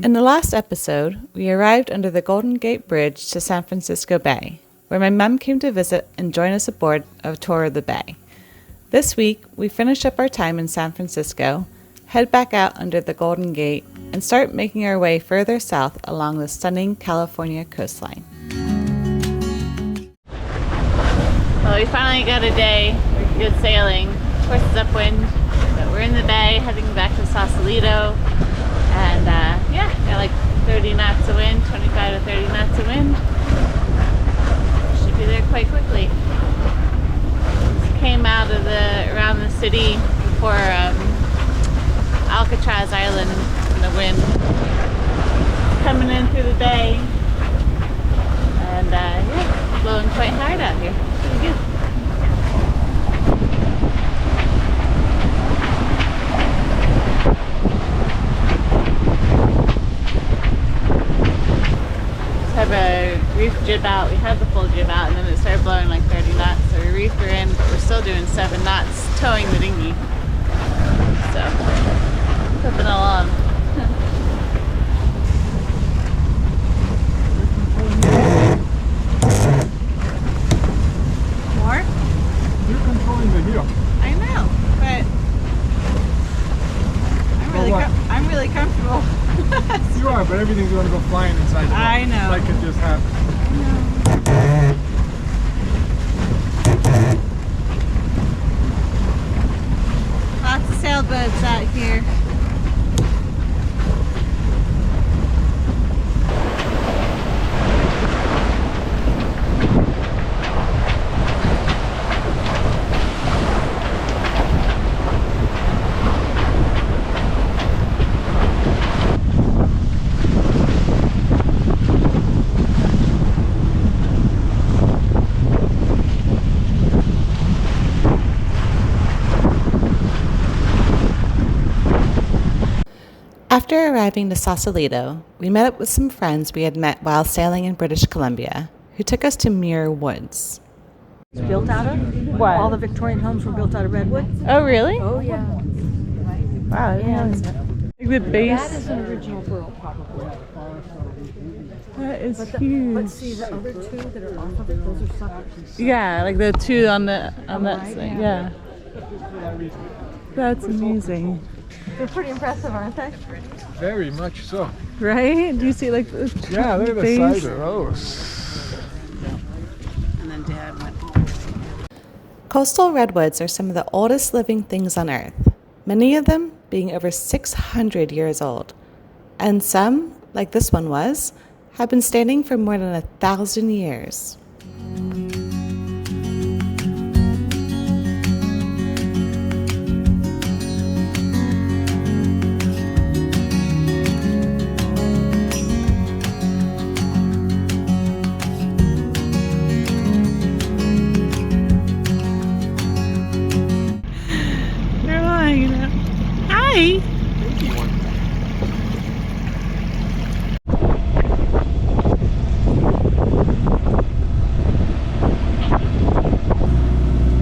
In the last episode, we arrived under the Golden Gate Bridge to San Francisco Bay, where my mum came to visit and join us aboard a tour of the bay. This week, we finish up our time in San Francisco, head back out under the Golden Gate, and start making our way further south along the stunning California coastline. Well, we finally got a day for good sailing. Of course, it's upwind, but we're in the bay heading back to Sausalito. And got like 30 knots of wind, 25 to 30 knots of wind. Should be there quite quickly. Just came out of around the city before Alcatraz Island in the wind. Coming in through the bay. And blowing quite hard out here. Pretty good. Have a reef jib out. We had the full jib out and then it started blowing like 30 knots. So we reefed her in, but we're still doing 7 knots towing the dinghy. So, flipping along. More? You're controlling the heel. I know, but I'm really comfortable. You are, but everything's going to go flying inside the boat. I know. Like it just happened. Lots of sailboats out here. After arriving to Sausalito, we met up with some friends we had met while sailing in British Columbia, who took us to Muir Woods. It's built out of? What? All the Victorian homes were built out of redwood. Oh, really? Oh, yeah. Wow, I didn't realize that. Like the base. That is an original burl, probably. That is But huge. see, the other two that are off of it, those are suckers. Yeah, like the two on that right, side. yeah. Yeah. That's amazing. They're pretty impressive, aren't they? Very much so. Right? Do you see like the Yeah, look at the base? size of those. And then Dad went. Coastal redwoods are some of the oldest living things on Earth, many of them being over 600 years old. And some, like this one was, have been standing for more than 1,000 years. Hi.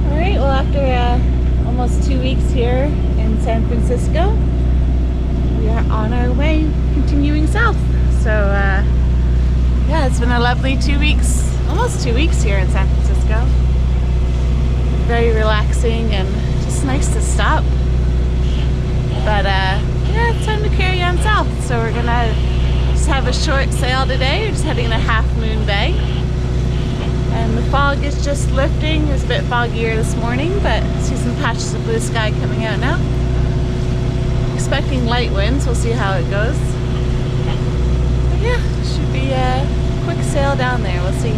All right, well, after almost 2 weeks here in San Francisco, we are on our way continuing south. So it's been a lovely 2 weeks, almost 2 weeks here in San Francisco. Very relaxing and just nice to stop. But it's time to carry on south. So we're gonna just have a short sail today. We're just heading to Half Moon Bay. And the fog is just lifting. It was a bit foggier this morning, but I see some patches of blue sky coming out now. Expecting light winds. We'll see how it goes. But yeah, should be a quick sail down there. We'll see.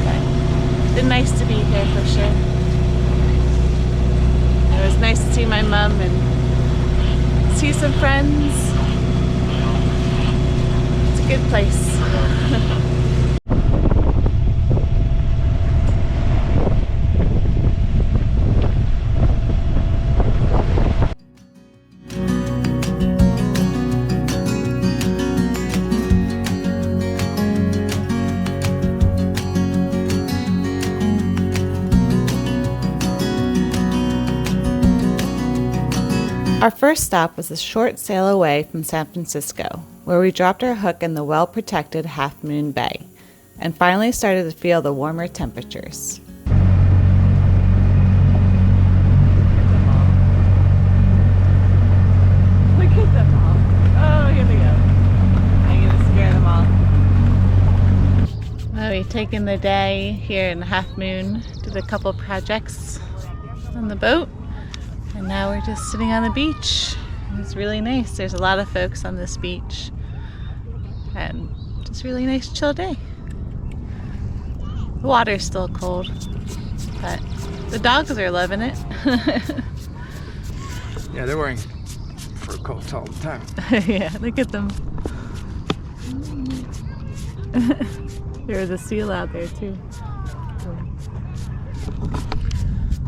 But been nice to be here for sure. It was nice to see my mum and see some friends. It's a good place. Our first stop was a short sail away from San Francisco, where we dropped our hook in the well-protected Half Moon Bay, and finally started to feel the warmer temperatures. Look at them all. Oh, here they go. I'm gonna scare them all. Well, we've taken the day here in Half Moon, did a couple projects on the boat, and now we're just sitting on the beach. It's really nice. There's a lot of folks on this beach, and just really nice chill day. The water's still cold, but the dogs are loving it. Yeah, they're wearing fur coats all the time. Yeah, look at them. There's a seal out there too.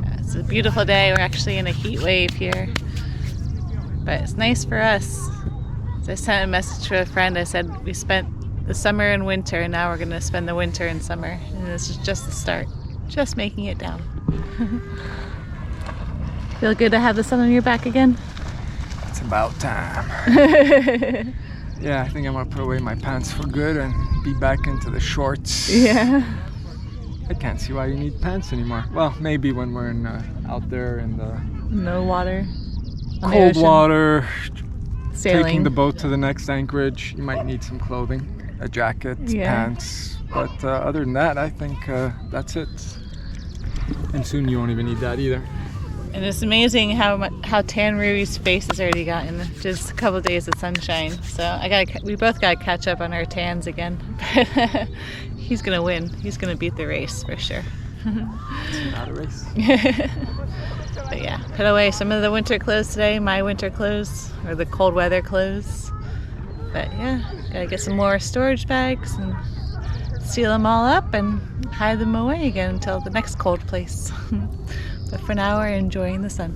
Yeah, it's a beautiful day. We're actually in a heat wave here, but it's nice for us. So I sent a message to a friend. I said we spent the summer and winter, and now we're going to spend the winter and summer, and this is just the start. Just making it down. Feel good to have the sun on your back again? It's about time. Yeah, I think I'm gonna put away my pants for good and be back into the shorts. Yeah. I can't see why you need pants anymore. Well, maybe when we're out there in the No water. On the cold ocean. water, Sailing. taking the boat to the next anchorage, you might need some clothing, a jacket, Yeah. pants. But other than that, I think that's it. And soon you won't even need that either. And it's amazing how tan Rui's face has already gotten just a couple of days of sunshine. So we both got to catch up on our tans again. But he's gonna win. He's gonna beat the race for sure. It's not a race. But yeah, put away some of the winter clothes today. My winter clothes or the cold weather clothes. But yeah, gotta get some more storage bags and seal them all up and hide them away again until the next cold place. But for now, we're enjoying the sun.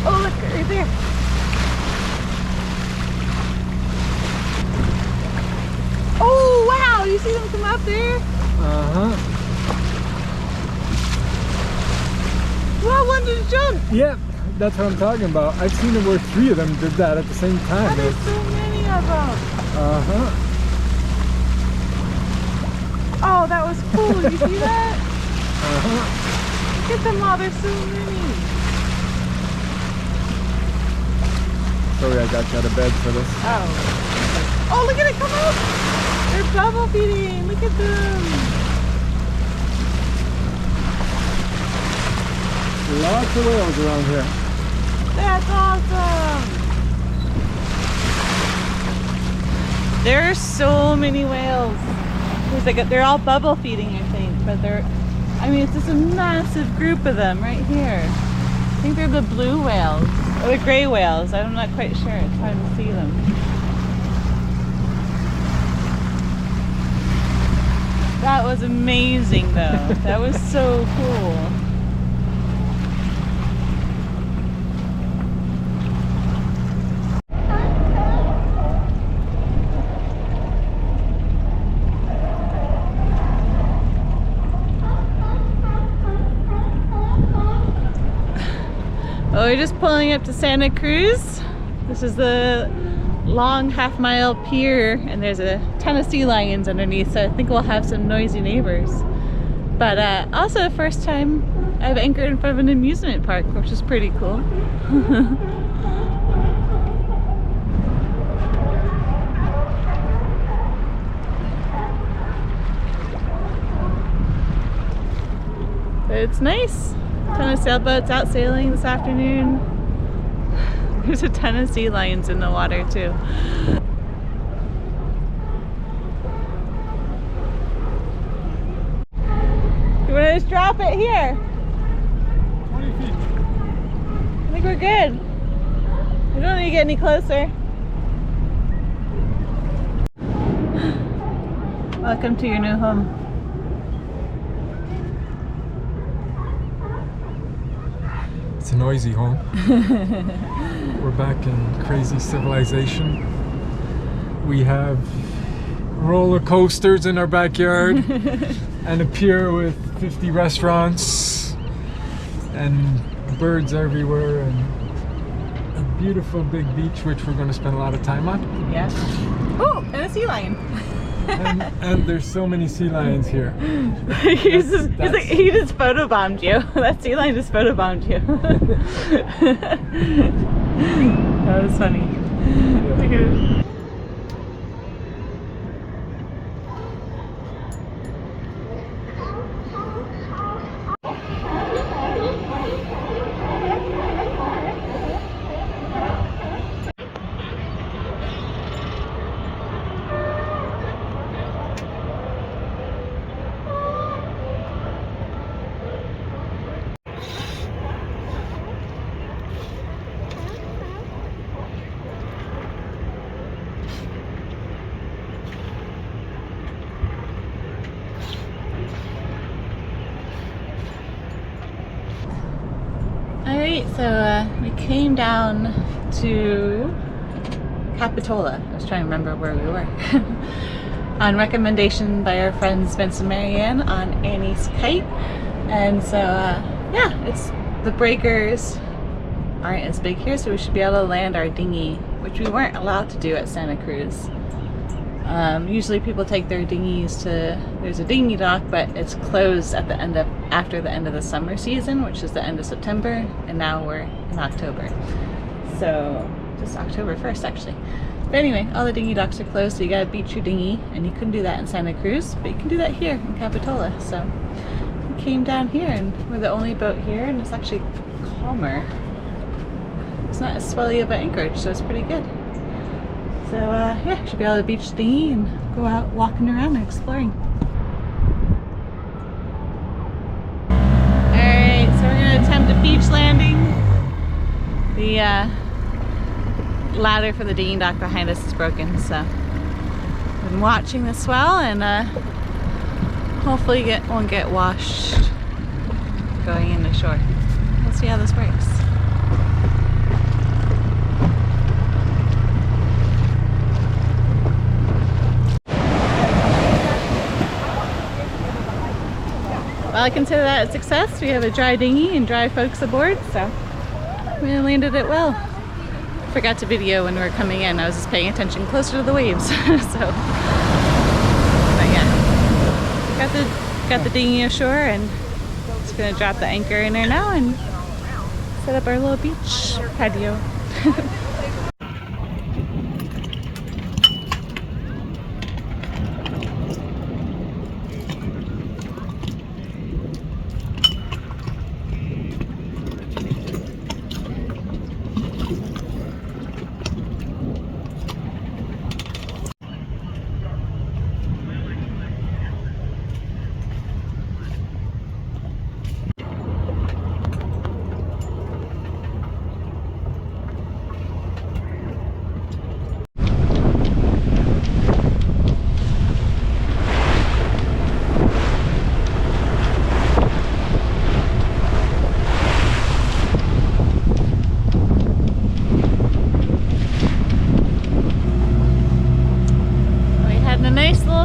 Oh, look, right there. Oh, wow, you see them come up there? Uh-huh. Well, one just jumped. Yeah, that's what I'm talking about. I've seen it where 3 of them did that at the same time. Oh, there's so many of them. Uh-huh. Oh, that was cool. You see that? Uh-huh. Look at them all. There's so many. Sorry I got you out of bed for this. Oh. Oh, look at it come up. They're bubble feeding. Look at them. Lots of whales around here. That's awesome. There are so many whales. They're all bubble feeding, I think, but it's just a massive group of them right here. I think they're the blue whales, or the gray whales. I'm not quite sure. It's hard to see them. That was amazing, though. That was so cool. Well, we're just pulling up to Santa Cruz. This is the long half-mile pier, and there's a ton of sea lions underneath, so I think we'll have some noisy neighbors. But also, first time I've anchored in front of an amusement park, which is pretty cool. But it's nice. A ton of sailboats out sailing this afternoon. There's a ton of sea lions in the water too. drop it here. 20 feet. I think we're good. We don't need to get any closer. Welcome to your new home. It's a noisy home. We're back in crazy civilization. We have roller coasters in our backyard and a pier with 50 restaurants and birds everywhere and a beautiful big beach which we're going to spend a lot of time on. Yeah. Oh, and a sea lion. and there's so many sea lions here. He just photobombed you. That sea lion just photobombed you. That was funny. Yeah. Alright, so we came down to Capitola. I was trying to remember where we were. On recommendation by our friends Vince and Marianne on Annie's Kite. And so, yeah, the breakers aren't as big here, so we should be able to land our dinghy, which we weren't allowed to do at Santa Cruz. Usually people take their dinghies to, there's a dinghy dock, but it's closed at the end of, after the end of the summer season, which is the end of September, and now we're in October. So, just October 1st actually. But anyway, all the dinghy docks are closed, so you gotta beach your dinghy, and you couldn't do that in Santa Cruz, but you can do that here in Capitola. So, we came down here, and we're the only boat here, and it's actually calmer. It's not as swelly of an anchorage, so it's pretty good. So yeah, should be able to beach the dinghy and go out walking around and exploring. Alright, so we're going to attempt a beach landing. The ladder for the dinghy dock behind us is broken, so I've been watching the swell and hopefully won't get washed going in the shore. We'll see how this works. Well, I consider that a success. We have a dry dinghy and dry folks aboard, so we landed it well. Forgot to video when we were coming in. I was just paying attention closer to the waves. So, but yeah, got the dinghy ashore and just gonna drop the anchor in there now and set up our little beach patio.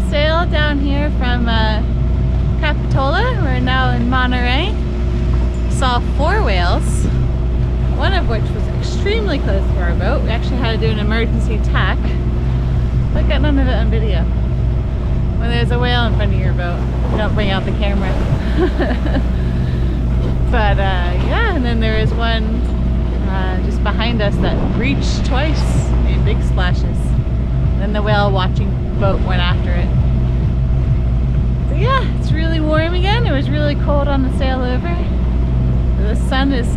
Sail down here from Capitola. We're now in Monterey. Saw 4 whales, one of which was extremely close to our boat. We actually had to do an emergency tack, but got none of it on video. When there's a whale in front of your boat, you don't bring out the camera. But yeah, and then there is one just behind us that breached twice, made big splashes. And then the whale watching boat went after it. So yeah, it's really warm again. It was really cold on the sail over. The sun is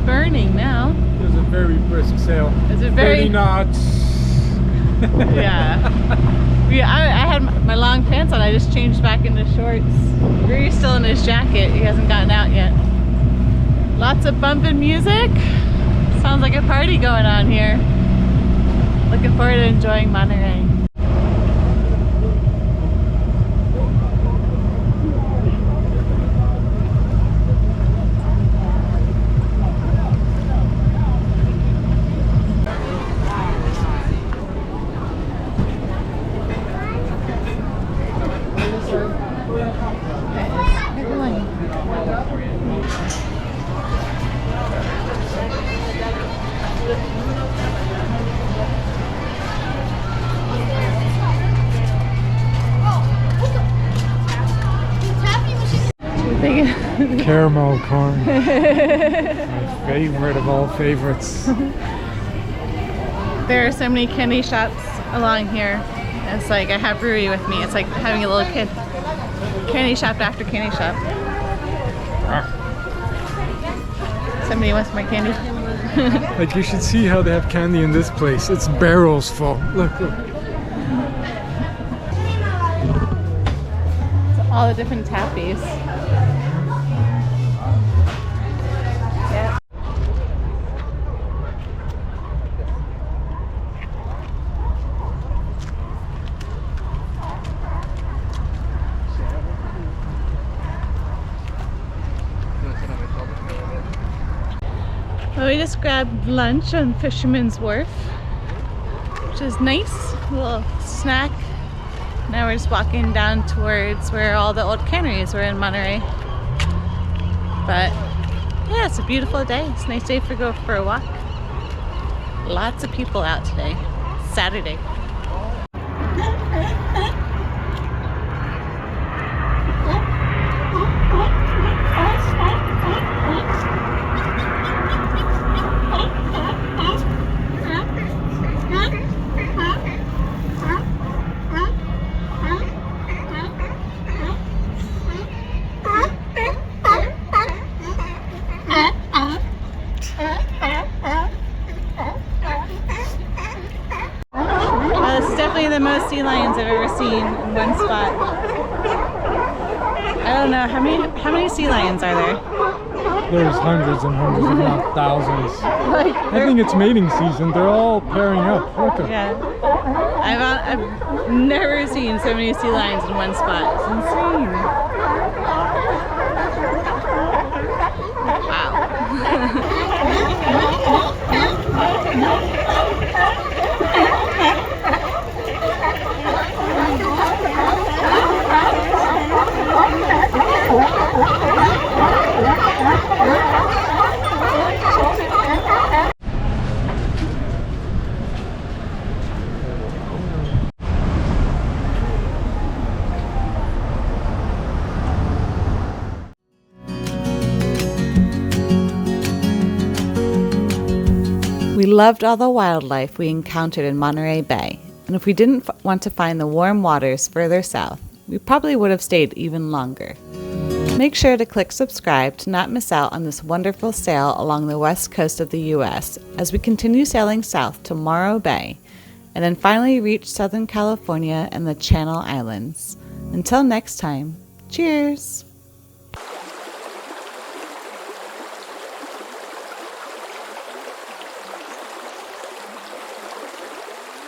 burning now. It was a very brisk sail. It's a very 30 knots. Yeah, I had my long pants on. I just changed back into shorts. Rury's still in his jacket. He hasn't gotten out yet. Lots of bumping music. Sounds like a party going on here. Looking forward to enjoying Monterey. Caramel corn. My favorite of all favorites. There are so many candy shops along here. It's like I have Rui with me. It's like having a little kid. Candy shop after candy shop. Somebody wants my candy. Like, you should see how they have candy in this place. It's barrels full. Look, look. It's all the different tappies. Well, we just grabbed lunch on Fisherman's Wharf, which is nice. A little snack. Now we're just walking down towards where all the old canneries were in Monterey. But yeah, it's a beautiful day. It's a nice day for go for a walk. Lots of people out today. Saturday. The most sea lions I've ever seen in one spot. I don't know, how many sea lions are there? There's hundreds and hundreds, if not thousands. I think it's mating season. They're all pairing up. Look at. Yeah. I've never seen so many sea lions in one spot. It's insane. Wow. We loved all the wildlife we encountered in Monterey Bay, and if we didn't want to find the warm waters further south, we probably would have stayed even longer. Make sure to click subscribe to not miss out on this wonderful sail along the west coast of the U.S. as we continue sailing south to Monterey Bay, and then finally reach Southern California and the Channel Islands. Until next time, cheers!